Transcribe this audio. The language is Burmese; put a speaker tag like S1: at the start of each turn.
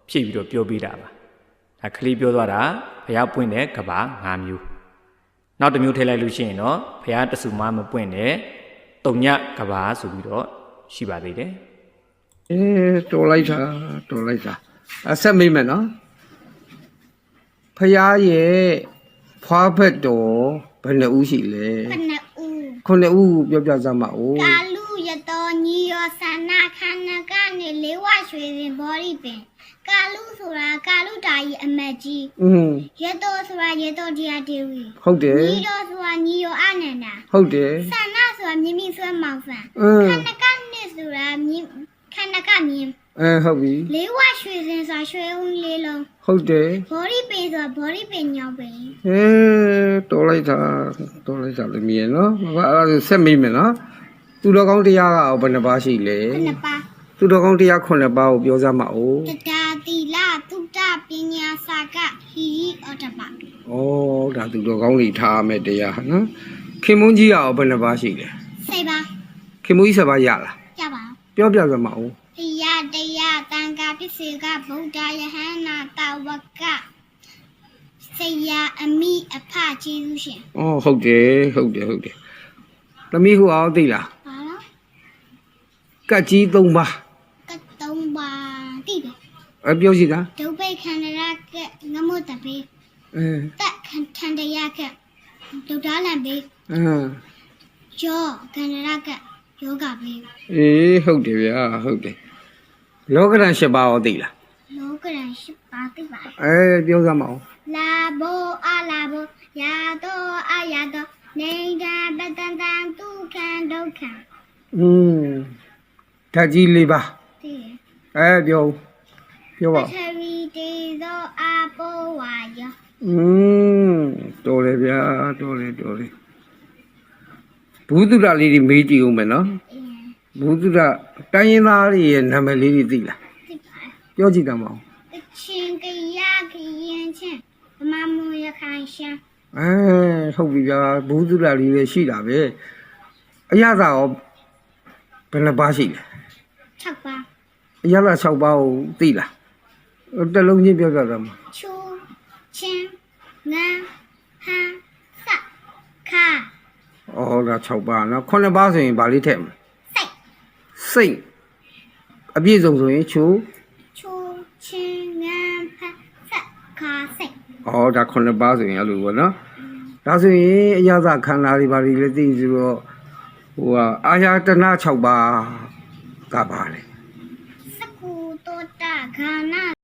S1: ဖြည့်ပြီးတော့ပြောပြတာပါဒါကလေးပြောသွားတာဘုရားပွင့်တဲ့ကဘာ၅မျိုးနောက်တစ်မျိုးထည့်လိုက်လို့ရှိရင်တော့ဘုရားတဆူမမပွင့်တဲ့တုံညကဘာဆိုပြီးတော့ရှိပါသေးတယ်
S2: တော်လိုက်တာအဆက်မိမယ်နော်ဖရာရဲ့ဖွားဖက်တော်ဘယ်နှဦးရှိလဲ9ဦးပြောပြစမ်းပါဦး
S3: ကာလူရတော်ညီရောဆန္ဒခန္ဓာကနေလေးဝရွှေရင်ဘောရီပင်ကာလူဆိုတာကာလူတာကြီးအမတ်ကြီးရတော်ဆိုတာရတော်တရားဒေဝီ
S2: ဟုတ်တယ်
S3: ညီရောဆိုတာညီရောအနန္ဒာ
S2: ဟုတ်တယ်
S3: ဆန္ဒဆိုတာမြင့်မြင့်ဆွဲမောင်ဆန်ခန္ဓာကနေဆိုတာမြင့်ခန္ဓာကမြင့်
S2: ဟုတ်ပြီ
S3: လေးဝရွှေရင်ဆိုတာရွှေဦးလေးလုံး
S2: ဟုတ်တယ်
S3: ဘောရီပင်ဆိုတာဘောရီပင်ညောင်းပင်
S2: တော်လိုက်တာလည်းမြင်နော်အဲ့ဒါဆက်မိမယ်နော်သူတော်ကောင်းတရားကဘယ်နှပါးရှိလဲ
S3: 9ပါး
S2: သူတော်ကောင်းတရား9ပါးကိုပြောစမ်းပါဦး
S3: တတာတိလသုတပညာစာကဟိရိဩတပ
S2: ဒါသူတော်ကောင်းတွေထားမယ်တရားဟာနော်ခင်မုန်းကြီးကဘယ်နှပါးရှိလဲ
S3: 10ပါး
S2: ခင်မုန်းကြီး10ပါးရလား
S3: ရပါ
S2: ပြောပြစမ်းပါဦး
S3: တရားတန်ခါပစ္စေကဗုဒ္ဓယဟန္နာတဝကဆရာအမိအဖကျေးဇူးရှင်
S2: ဟုတ်တယ်သမီးဟိုအောင်သိလား
S3: ဘာလို့
S2: ကတ်ကြီး3ပါး
S3: ကတ်3ပါးသိတယ်
S2: ပြောရှိတာ
S3: ဒုဗ္ဗေခန္ဓရာကငမုတ်တပေတက်ခန္ဓရာကဒုဒ္ဒလံပေယောခန္ဓရာကယောဂပေ
S2: ဟုတ်တယ်ဗျာဟုတ်တယ်လောကရန်10ပါးရောသိလား
S3: လောကရန်10ပါးသိပါတယ်
S2: ပြောစမ်းပါဦး
S3: လာဘောအလာဘောယာတောအယာတောနေဒံပတံတံဒုက္ခံဒုက္ခံ
S2: ဓာတ်ကြီး4ပါး
S3: သိတယ်
S2: ပြောပါ
S3: ပထဝီတေဇောအာဘောဝါယော
S2: တော်လေဗျာတော်လေဘုဒ္ဓရာလေးတွေမေးကြည့်ဦးမယ်နော်ဘုဒ္ဓရာတိုင်းရင်းသားတွေရဲ့နာမည်လေးတွေသိလား
S3: သိပါတယ်
S2: ပြောကြည့်တယ်မအောင်
S3: ချင်းကရခရင်ချင်းဗမာမွန်ရခိုင်ရှမ်း
S2: ဟုတ်ပြီဗျာဘုဒ္ဓရာလေးပဲရှိတာပဲအရသာရောဘယ်နှပါးရှိလဲ
S3: 6ပါး
S2: အရသာ6ပါးကိုသိလားတစ်လုံးချင်းပြောပြတာမ
S3: ချူချင်းငန်းဟန်းစခါ
S2: ဒါ6ပါးနော်9ပါးဆိုရင်ဗာလေးထည့်မလဲစိတ်အပြည့်စုံဆိုရင်ချူ
S3: ချင်းငန်းဖတ်စခါစိတ်
S2: ဒါ9ပါးဆိုရင်အဲ့လိုပေါ့နော်ဒါဆိုရင်အရသာခန္ဓာတွေဗာလေးလည်းသိဆိုတော့အာယတနာ6ပါးကပါလေ